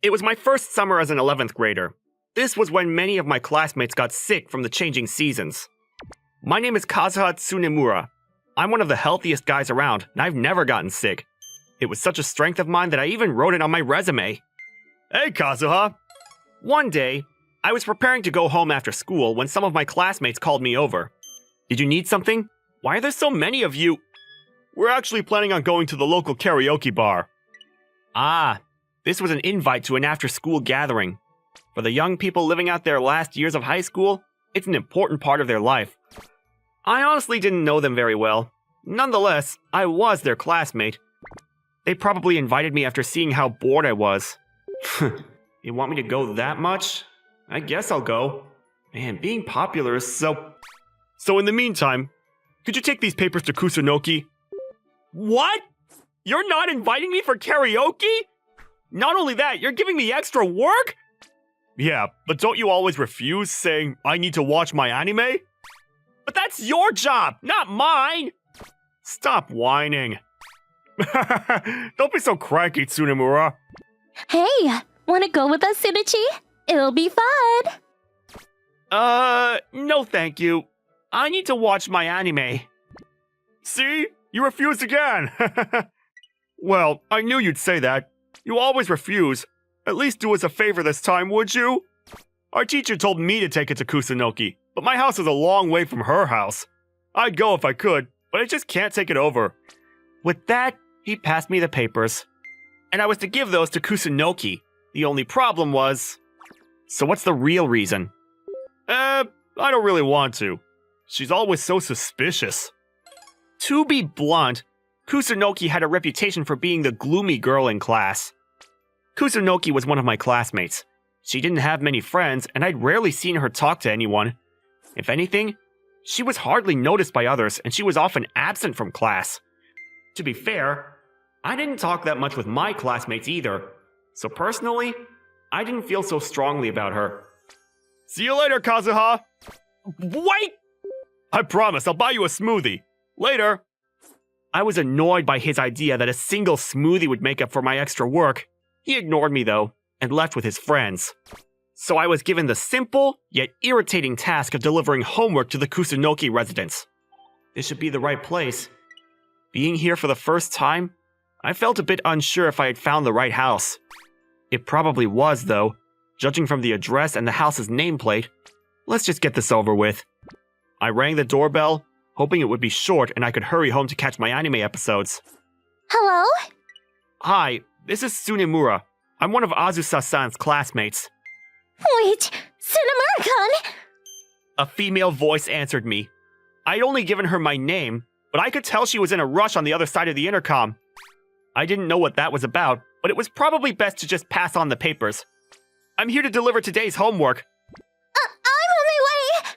It was my first summer as an 11th grader. This was when many of my classmates got sick from the changing seasons. My name is Kazuha Tsunemura. I'm one of the healthiest guys around, and I've never gotten sick. It was such a strength of mine that I even wrote it on my resume. Hey, Kazuha! One day, I was preparing to go home after school when some of my classmates called me over. Did you need something? Why are there so many of you? We're actually planning on going to the local karaoke bar. Ah, this was an invite to an after-school gathering. For the young people living out their last years of high school, it's an important part of their life. I honestly didn't know them very well. Nonetheless, I was their classmate. They probably invited me after seeing how bored I was. You want me to go that much? I guess I'll go. Man, being popular is so... So in the meantime, could you take these papers to Kusunoki? What? You're not inviting me for karaoke? Not only that, you're giving me extra work? Yeah, but don't you always refuse, saying, I need to watch my anime? But that's your job, not mine! Stop whining. Don't be so cranky, Tsunemura. Hey, wanna go with us, Sunichi? It'll be fun! No thank you. I need to watch my anime. See? You refused again! Well, I knew you'd say that. You always refuse. At least do us a favor this time, would you? Our teacher told me to take it to Kusunoki, but my house is a long way from her house. I'd go if I could, but I just can't take it over. With that, he passed me the papers. And I was to give those to Kusunoki. The only problem was... So what's the real reason? I don't really want to. She's always so suspicious. To be blunt, Kusunoki had a reputation for being the gloomy girl in class. Kusunoki was one of my classmates. She didn't have many friends, and I'd rarely seen her talk to anyone. If anything, she was hardly noticed by others, and she was often absent from class. To be fair, I didn't talk that much with my classmates either, so personally, I didn't feel so strongly about her. See you later, Kazuha! Wait! I promise, I'll buy you a smoothie. Later! I was annoyed by his idea that a single smoothie would make up for my extra work. He ignored me, though, and left with his friends. So I was given the simple, yet irritating task of delivering homework to the Kusunoki residence. This should be the right place. Being here for the first time, I felt a bit unsure if I had found the right house. It probably was, though, judging from the address and the house's nameplate. Let's just get this over with. I rang the doorbell, hoping it would be short and I could hurry home to catch my anime episodes. Hello? Hi, this is Tsunemura. I'm one of Azusa-san's classmates. Wait, Tsunemura-kun? A female voice answered me. I'd only given her my name, but I could tell she was in a rush on the other side of the intercom. I didn't know what that was about, but it was probably best to just pass on the papers. I'm here to deliver today's homework. I'm on my way!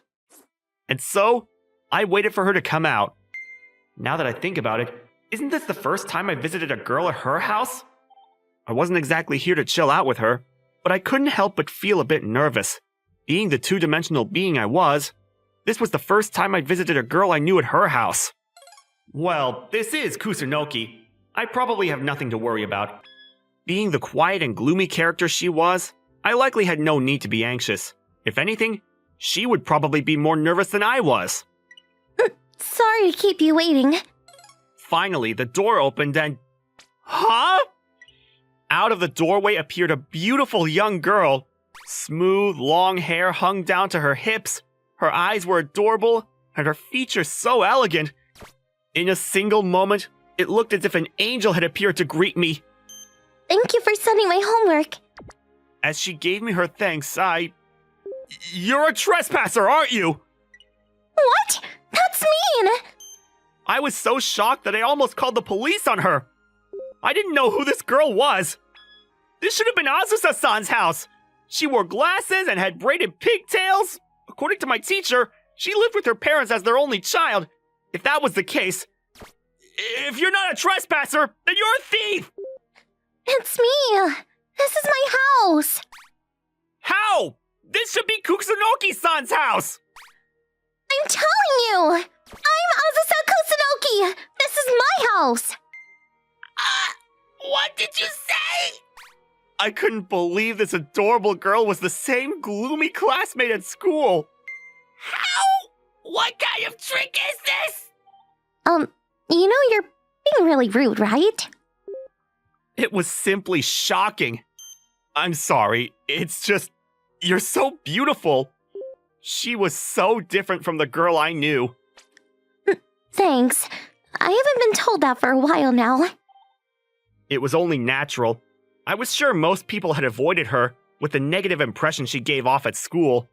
And so, I waited for her to come out. Now that I think about it, isn't this the first time I visited a girl at her house? I wasn't exactly here to chill out with her, but I couldn't help but feel a bit nervous. Being the two-dimensional being I was, this was the first time I'd visited a girl I knew at her house. Well, this is Kusunoki. I probably have nothing to worry about. Being the quiet and gloomy character she was, I likely had no need to be anxious. If anything, she would probably be more nervous than I was. Sorry to keep you waiting. Finally, the door opened and... Huh? Out of the doorway appeared a beautiful young girl. Smooth, long hair hung down to her hips, her eyes were adorable, and her features so elegant. In a single moment, it looked as if an angel had appeared to greet me. Thank you for sending my homework. As she gave me her thanks, You're a trespasser, aren't you? What? That's mean! I was so shocked that I almost called the police on her. I didn't know who this girl was. This should have been Azusa-san's house. She wore glasses and had braided pigtails. According to my teacher, she lived with her parents as their only child. If that was the case, if you're not a trespasser, then you're a thief! It's me! This is my house! How? This should be Kusunoki-san's house! I'm telling you! I'm Azusa Kusunoki! This is my house! What did you say? I couldn't believe this adorable girl was the same gloomy classmate at school. How? What kind of trick is this? You're being really rude, right? It was simply shocking. I'm sorry, it's just, you're so beautiful. She was so different from the girl I knew. Thanks. I haven't been told that for a while now. It was only natural. I was sure most people had avoided her with the negative impression she gave off at school.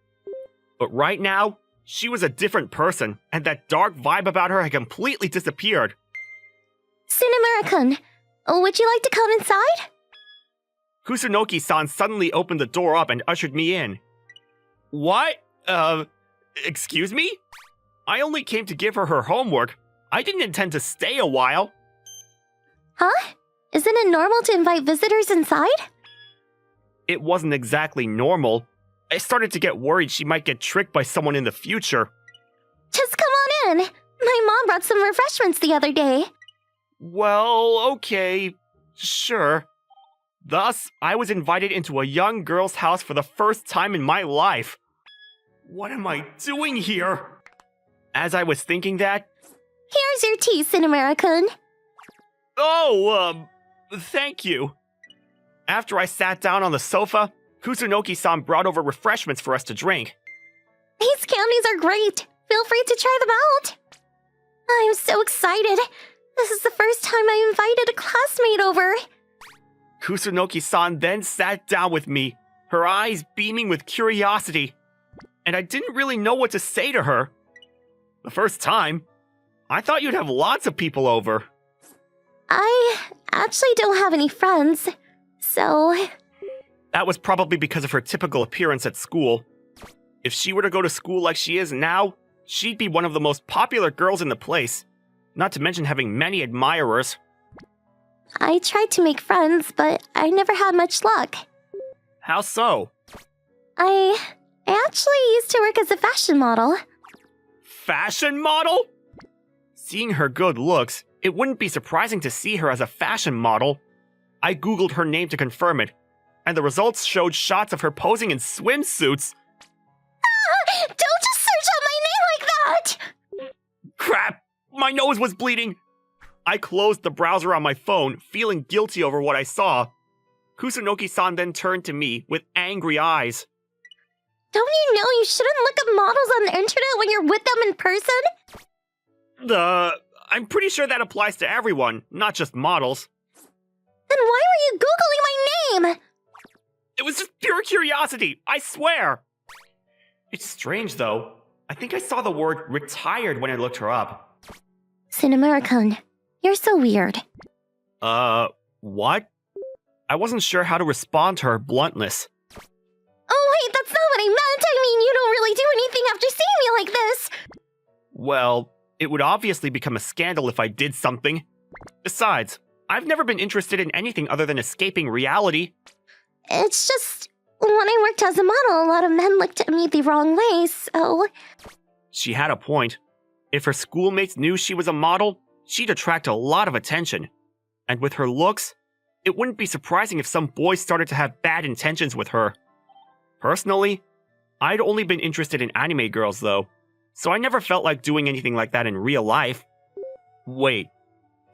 But right now, she was a different person, and that dark vibe about her had completely disappeared. Cinemura-kun, would you like to come inside? Kusunoki-san suddenly opened the door up and ushered me in. What? Excuse me? I only came to give her her homework. I didn't intend to stay a while. Huh? Isn't it normal to invite visitors inside? It wasn't exactly normal. I started to get worried she might get tricked by someone in the future. Just come on in. My mom brought some refreshments the other day. Well, okay, sure. Thus, I was invited into a young girl's house for the first time in my life. What am I doing here? As I was thinking that... Here's your tea, Cinemura-kun. Oh, thank you. After I sat down on the sofa, Kusunoki-san brought over refreshments for us to drink. These candies are great. Feel free to try them out. I'm so excited. This is the first time I invited a classmate over. Kusunoki-san then sat down with me, her eyes beaming with curiosity. And I didn't really know what to say to her. The first time, I thought you'd have lots of people over. I actually don't have any friends, so... That was probably because of her typical appearance at school. If she were to go to school like she is now, she'd be one of the most popular girls in the place, not to mention having many admirers. I tried to make friends, but I never had much luck. How so? I actually used to work as a fashion model. Fashion model? Seeing her good looks, it wouldn't be surprising to see her as a fashion model. I googled her name to confirm it, and the results showed shots of her posing in swimsuits. Don't just search out my name like that! Crap! My nose was bleeding! I closed the browser on my phone, feeling guilty over what I saw. Kusunoki-san then turned to me with angry eyes. Don't you know you shouldn't look up models on the internet when you're with them in person? I'm pretty sure that applies to everyone, not just models. Then why were you Googling my name? It was just pure curiosity, I swear! It's strange, though. I think I saw the word retired when I looked her up. Cinemura-kun, you're so weird. What? I wasn't sure how to respond to her bluntness. Oh wait, that's not what I meant! I mean, you don't really do anything after seeing me like this! Well, it would obviously become a scandal if I did something. Besides, I've never been interested in anything other than escaping reality. It's just, when I worked as a model, a lot of men looked at me the wrong way, so... She had a point. If her schoolmates knew she was a model, she'd attract a lot of attention. And with her looks, it wouldn't be surprising if some boys started to have bad intentions with her. Personally, I'd only been interested in anime girls, though, so I never felt like doing anything like that in real life. Wait,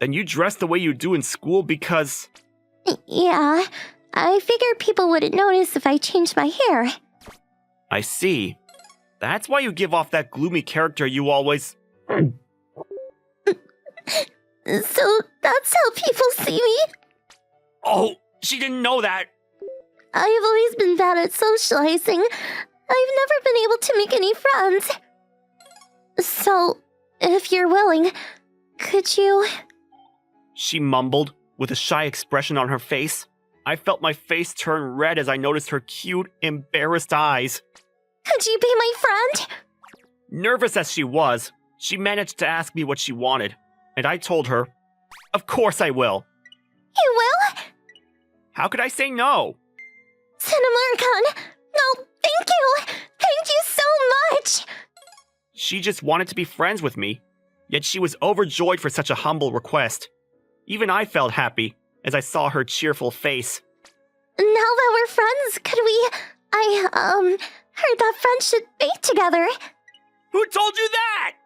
then you dress the way you do in school because... Yeah, I figured people wouldn't notice if I changed my hair. I see. That's why you give off that gloomy character you always... So that's how people see me? Oh, she didn't know that! I've always been bad at socializing. I've never been able to make any friends. So, if you're willing, could you... She mumbled, with a shy expression on her face. I felt my face turn red as I noticed her cute, embarrassed eyes. Could you be my friend? Nervous as she was, she managed to ask me what she wanted, and I told her, of course I will. You will? How could I say no? Cinemura-kun! No, thank you! Thank you so much! She just wanted to be friends with me, yet she was overjoyed for such a humble request. Even I felt happy as I saw her cheerful face. Now that we're friends, could we... heard that friends should bake together. Who told you that?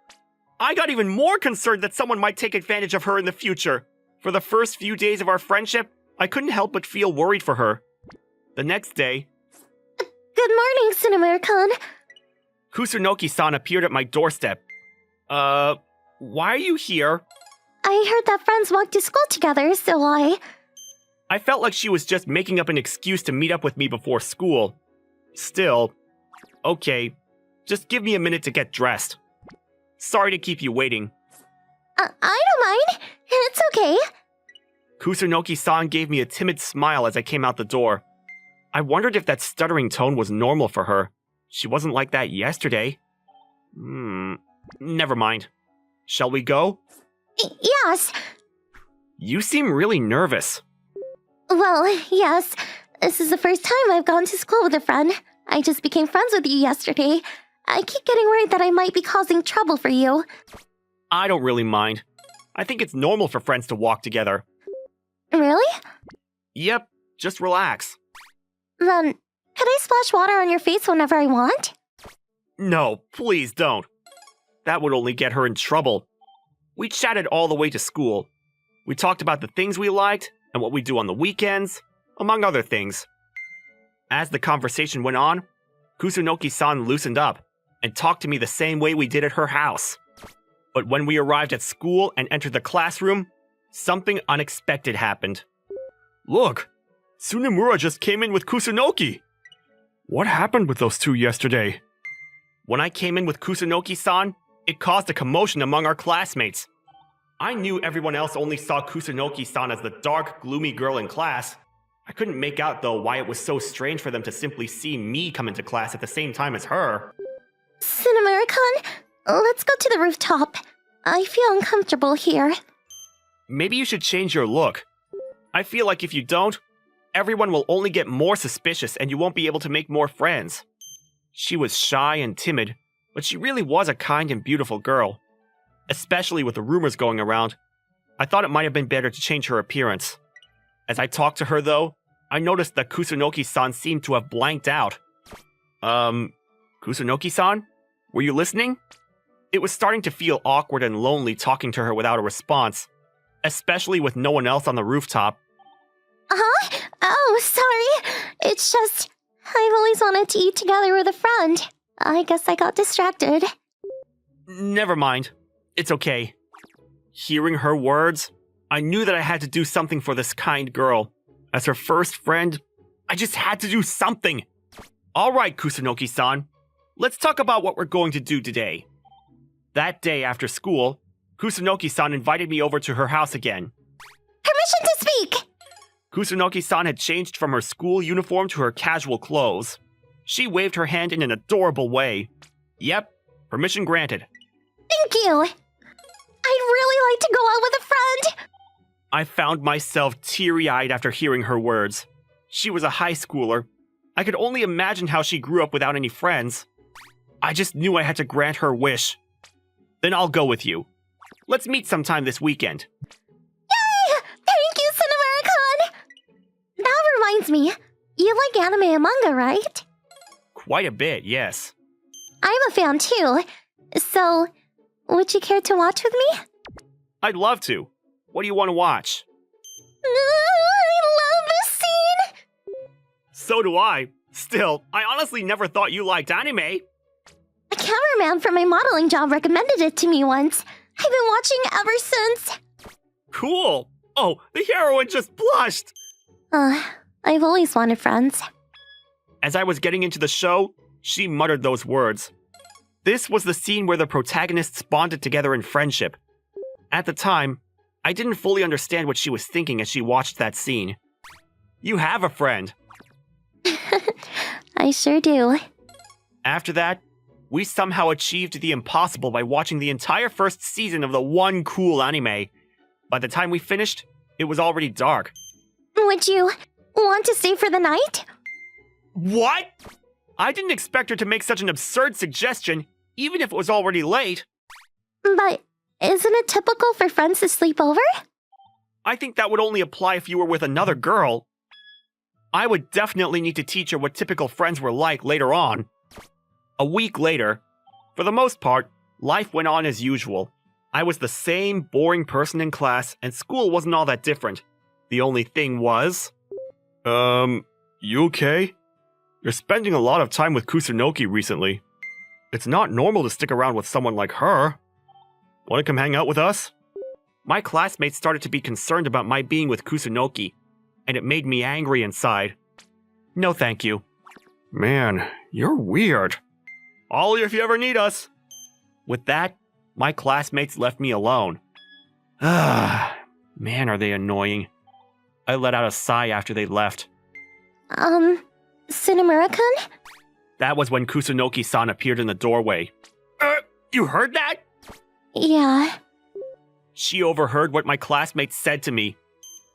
I got even more concerned that someone might take advantage of her in the future. For the first few days of our friendship, I couldn't help but feel worried for her. The next day... Good morning, Cinnamon-kun. Kusunoki-san appeared at my doorstep. Why are you here? I heard that friends walked to school together, so I felt like she was just making up an excuse to meet up with me before school. Still, okay, just give me a minute to get dressed. Sorry to keep you waiting. I don't mind. It's okay. Kusunoki-san gave me a timid smile as I came out the door. I wondered if that stuttering tone was normal for her. She wasn't like that yesterday. Never mind. Shall we go? Yes. You seem really nervous. Well, yes. This is the first time I've gone to school with a friend. I just became friends with you yesterday. I keep getting worried that I might be causing trouble for you. I don't really mind. I think it's normal for friends to walk together. Really? Yep, just relax. Then, could I splash water on your face whenever I want? No, please don't. That would only get her in trouble. We chatted all the way to school. We talked about the things we liked and what we do on the weekends, among other things. As the conversation went on, Kusunoki-san loosened up and talked to me the same way we did at her house. But when we arrived at school and entered the classroom, something unexpected happened. Look, Tsunemura just came in with Kusunoki. What happened with those two yesterday? When I came in with Kusunoki-san, it caused a commotion among our classmates. I knew everyone else only saw Kusunoki-san as the dark, gloomy girl in class. I couldn't make out, though, why it was so strange for them to simply see me come into class at the same time as her. Cinnamon-kun, let's go to the rooftop. I feel uncomfortable here. Maybe you should change your look. I feel like if you don't, everyone will only get more suspicious and you won't be able to make more friends. She was shy and timid, but she really was a kind and beautiful girl. Especially with the rumors going around, I thought it might have been better to change her appearance. As I talked to her, though, I noticed that Kusunoki-san seemed to have blanked out. Kusunoki-san? Were you listening? It was starting to feel awkward and lonely talking to her without a response, especially with no one else on the rooftop. Huh? Oh, sorry. It's just, I've always wanted to eat together with a friend. I guess I got distracted. Never mind. It's okay. Hearing her words, I knew that I had to do something for this kind girl. As her first friend, I just had to do something. All right, Kusunoki-san. Let's talk about what we're going to do today. That day after school, Kusunoki-san invited me over to her house again. Permission to speak! Kusunoki-san had changed from her school uniform to her casual clothes. She waved her hand in an adorable way. Yep, permission granted. Thank you! I'd really like to go out with a friend! I found myself teary-eyed after hearing her words. She was a high schooler. I could only imagine how she grew up without any friends. I just knew I had to grant her wish. Then I'll go with you. Let's meet sometime this weekend. Yay! Thank you, Cinnamon-kun! That reminds me, you like anime and manga, right? Quite a bit, yes. I'm a fan too. So, would you care to watch with me? I'd love to. What do you want to watch? I love this scene! So do I. Still, I honestly never thought you liked anime. A cameraman from my modeling job recommended it to me once. I've been watching ever since. Cool. Oh, the heroine just blushed. I've always wanted friends. As I was getting into the show, she muttered those words. This was the scene where the protagonists bonded together in friendship. At the time, I didn't fully understand what she was thinking as she watched that scene. You have a friend. I sure do. After that, we somehow achieved the impossible by watching the entire first season of the one cool anime. By the time we finished, it was already dark. Would you want to stay for the night? What? I didn't expect her to make such an absurd suggestion, even if it was already late. But isn't it typical for friends to sleep over? I think that would only apply if you were with another girl. I would definitely need to teach her what typical friends were like later on. A week later, for the most part, life went on as usual. I was the same boring person in class, and school wasn't all that different. The only thing was... you okay? You're spending a lot of time with Kusunoki recently. It's not normal to stick around with someone like her. Want to come hang out with us? My classmates started to be concerned about my being with Kusunoki, and it made me angry inside. No thank you. Man, you're weird. Ollie if you ever need us. With that, my classmates left me alone. Ah, man, are they annoying. I let out a sigh after they left. Tsunemura-kun? That was when Kusunoki-san appeared in the doorway. You heard that? Yeah. She overheard what my classmates said to me.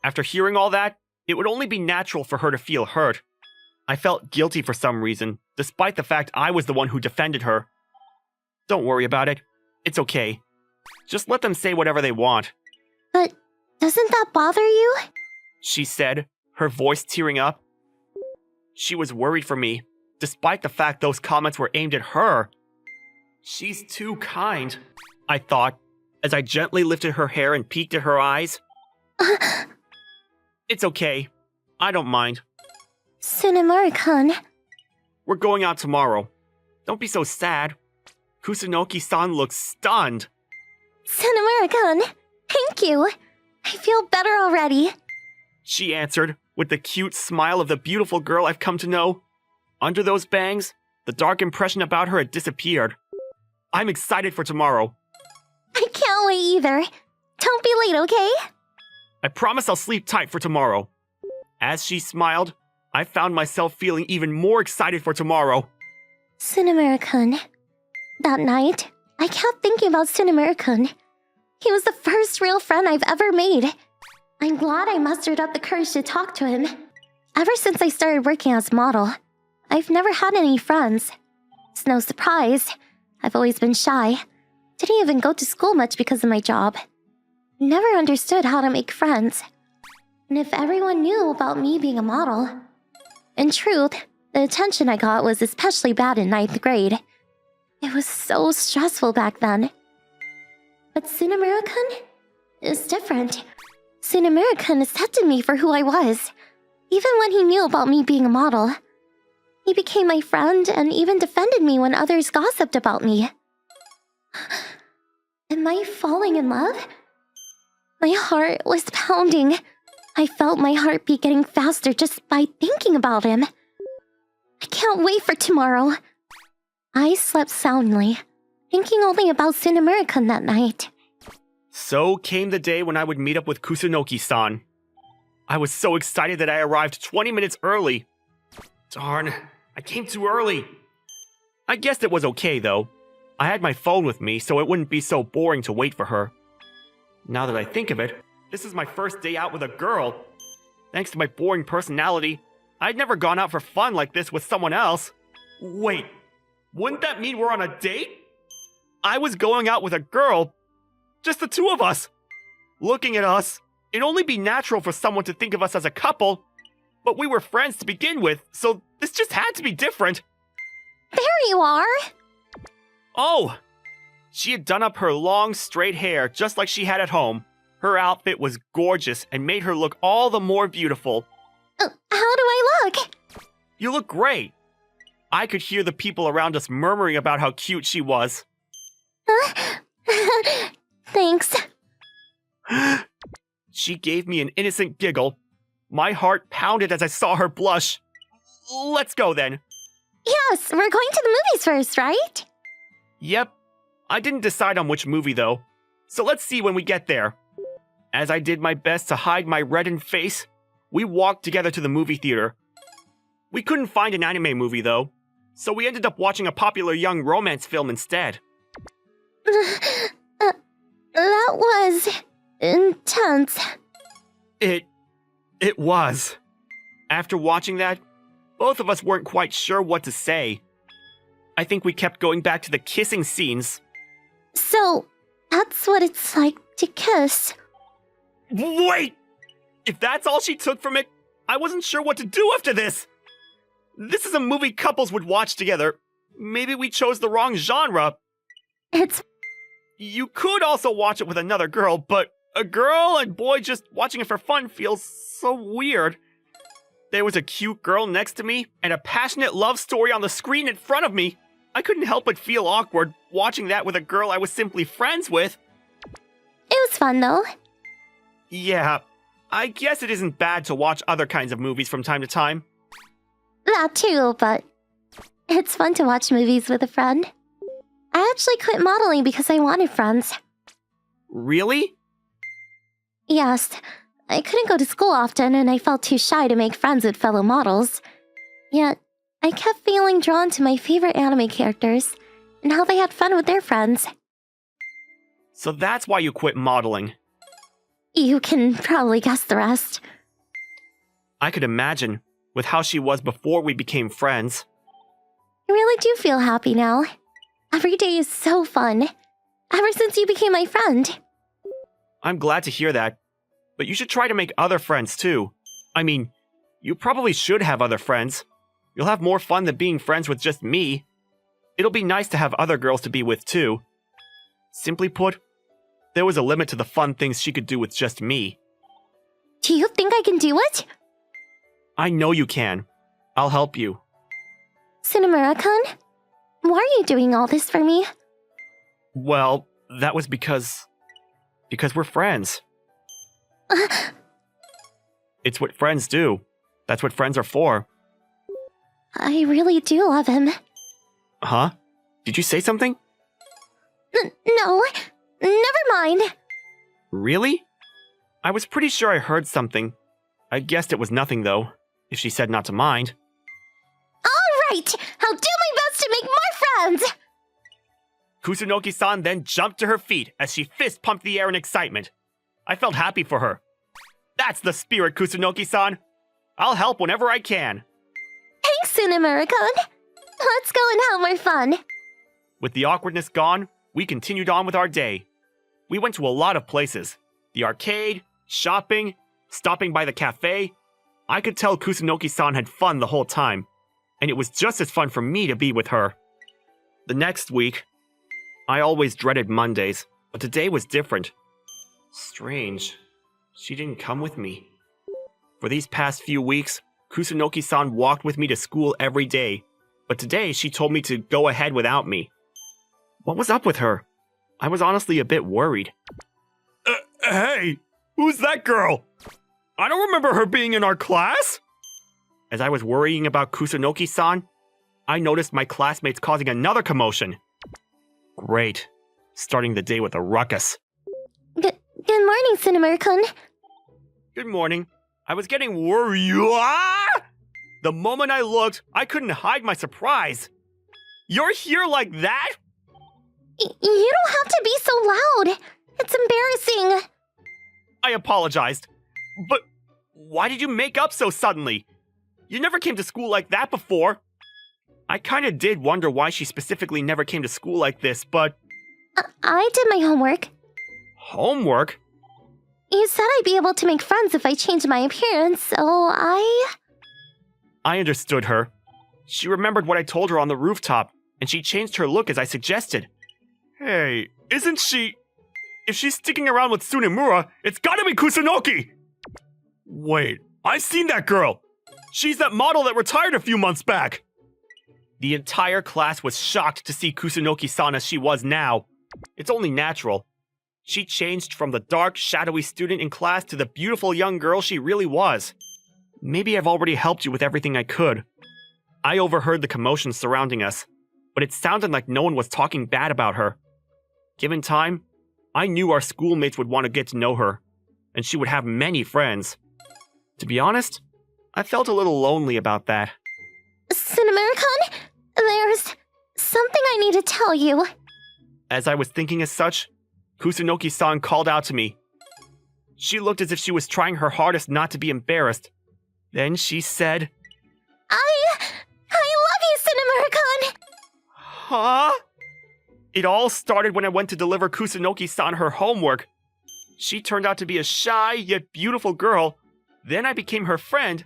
After hearing all that, it would only be natural for her to feel hurt. I felt guilty for some reason, despite the fact I was the one who defended her. Don't worry about it. It's okay. Just let them say whatever they want. But doesn't that bother you? She said, her voice tearing up. She was worried for me, despite the fact those comments were aimed at her. She's too kind, I thought, as I gently lifted her hair and peeked at her eyes. It's okay. I don't mind. Tsunemura-kun. We're going out tomorrow. Don't be so sad. Kusunoki-san looks stunned. Tsunemura-kun, thank you. I feel better already. She answered, with the cute smile of the beautiful girl I've come to know. Under those bangs, the dark impression about her had disappeared. I'm excited for tomorrow. I can't wait either. Don't be late, okay? I promise I'll sleep tight for tomorrow. As she smiled, I found myself feeling even more excited for tomorrow. Tsunemura-kun. That night, I kept thinking about Tsunemura-kun. He was the first real friend I've ever made. I'm glad I mustered up the courage to talk to him. Ever since I started working as a model, I've never had any friends. It's no surprise. I've always been shy. Didn't even go to school much because of my job. Never understood how to make friends. And if everyone knew about me being a model... In truth, the attention I got was especially bad in 9th grade. It was so stressful back then. But Tsunemura-kun is different. Tsunemura-kun accepted me for who I was, even when he knew about me being a model. He became my friend and even defended me when others gossiped about me. Am I falling in love? My heart was pounding. I felt my heartbeat getting faster just by thinking about him. I can't wait for tomorrow. I slept soundly, thinking only about Tsunemura-kun that night. So came the day when I would meet up with Kusunoki-san. I was so excited that I arrived 20 minutes early. Darn, I came too early. I guessed it was okay, though. I had my phone with me, so it wouldn't be so boring to wait for her. Now that I think of it, this is my first day out with a girl. Thanks to my boring personality, I'd never gone out for fun like this with someone else. Wait, wouldn't that mean we're on a date? I was going out with a girl, just the two of us. Looking at us, it'd only be natural for someone to think of us as a couple, but we were friends to begin with, so this just had to be different. There you are! Oh! She had done up her long, straight hair just like she had at home. Her outfit was gorgeous and made her look all the more beautiful. How do I look? You look great. I could hear the people around us murmuring about how cute she was. Thanks. She gave me an innocent giggle. My heart pounded as I saw her blush. Let's go then. Yes, we're going to the movies first, right? Yep. I didn't decide on which movie though. So let's see when we get there. As I did my best to hide my reddened face, we walked together to the movie theater. We couldn't find an anime movie though, so we ended up watching a popular young romance film instead. That was intense. It was. After watching that, both of us weren't quite sure what to say. I think we kept going back to the kissing scenes. So, that's what it's like to kiss. Wait! If that's all she took from it, I wasn't sure what to do after this. This is a movie couples would watch together. Maybe we chose the wrong genre. It's... You could also watch it with another girl, but a girl and boy just watching it for fun feels so weird. There was a cute girl next to me and a passionate love story on the screen in front of me. I couldn't help but feel awkward watching that with a girl I was simply friends with. It was fun, though. Yeah, I guess it isn't bad to watch other kinds of movies from time to time. That too, but it's fun to watch movies with a friend. I actually quit modeling because I wanted friends. Really? Yes, I couldn't go to school often and I felt too shy to make friends with fellow models. Yet, I kept feeling drawn to my favorite anime characters and how they had fun with their friends. So that's why you quit modeling. You can probably guess the rest. I could imagine, with how she was before we became friends. I really do feel happy now. Every day is so fun. Ever since you became my friend. I'm glad to hear that. But you should try to make other friends too. I mean, you probably should have other friends. You'll have more fun than being friends with just me. It'll be nice to have other girls to be with too. Simply put, there was a limit to the fun things she could do with just me. Do you think I can do it? I know you can. I'll help you. Tsunemura-kun, why are you doing all this for me? Well, that was because we're friends. It's what friends do. That's what friends are for. I really do love him. Huh? Did you say something? No, never mind. Really? I was pretty sure I heard something. I guessed it was nothing though, if she said not to mind. Alright, I'll do my best to make more friends! Kusunoki-san then jumped to her feet as she fist-pumped the air in excitement. I felt happy for her. That's the spirit, Kusunoki-san. I'll help whenever I can. Thanks, Tsunemura-kun. Let's go and have more fun. With the awkwardness gone, we continued on with our day. We went to a lot of places. The arcade, shopping, stopping by the cafe. I could tell Kusunoki-san had fun the whole time, and it was just as fun for me to be with her. The next week, I always dreaded Mondays, but today was different. Strange. She didn't come with me. For these past few weeks, Kusunoki-san walked with me to school every day, but today she told me to go ahead without me. What was up with her? I was honestly a bit worried. Hey, who's that girl? I don't remember her being in our class. As I was worrying about Kusunoki-san, I noticed my classmates causing another commotion. Great. Starting the day with a ruckus. Good morning, Tsunemura-kun. Good morning. I was getting worried. Ah! The moment I looked, I couldn't hide my surprise. You're here like that? You don't have to be so loud. It's embarrassing. I apologized. But why did you make up so suddenly? You never came to school like that before. I kinda did wonder why she specifically never came to school like this, but... I did my homework. Homework? You said I'd be able to make friends if I changed my appearance, so I understood her. She remembered what I told her on the rooftop, and she changed her look as I suggested. Hey, isn't she... If she's sticking around with Tsunemura, it's gotta be Kusunoki! Wait, I've seen that girl! She's that model that retired a few months back! The entire class was shocked to see Kusunoki-san as she was now. It's only natural. She changed from the dark, shadowy student in class to the beautiful young girl she really was. Maybe I've already helped you with everything I could. I overheard the commotion surrounding us, but it sounded like no one was talking bad about her. Given time, I knew our schoolmates would want to get to know her, and she would have many friends. To be honest, I felt a little lonely about that. Tsunemura-kun, there's something I need to tell you. As I was thinking as such, Kusunoki-san called out to me. She looked as if she was trying her hardest not to be embarrassed. Then she said, I love you, Tsunemura-kun! Huh? It all started when I went to deliver Kusunoki-san her homework. She turned out to be a shy yet beautiful girl. Then I became her friend,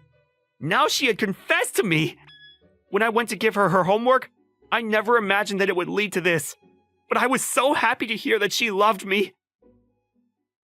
Now she had confessed to me! When I went to give her her homework, I never imagined that it would lead to this. But I was so happy to hear that she loved me.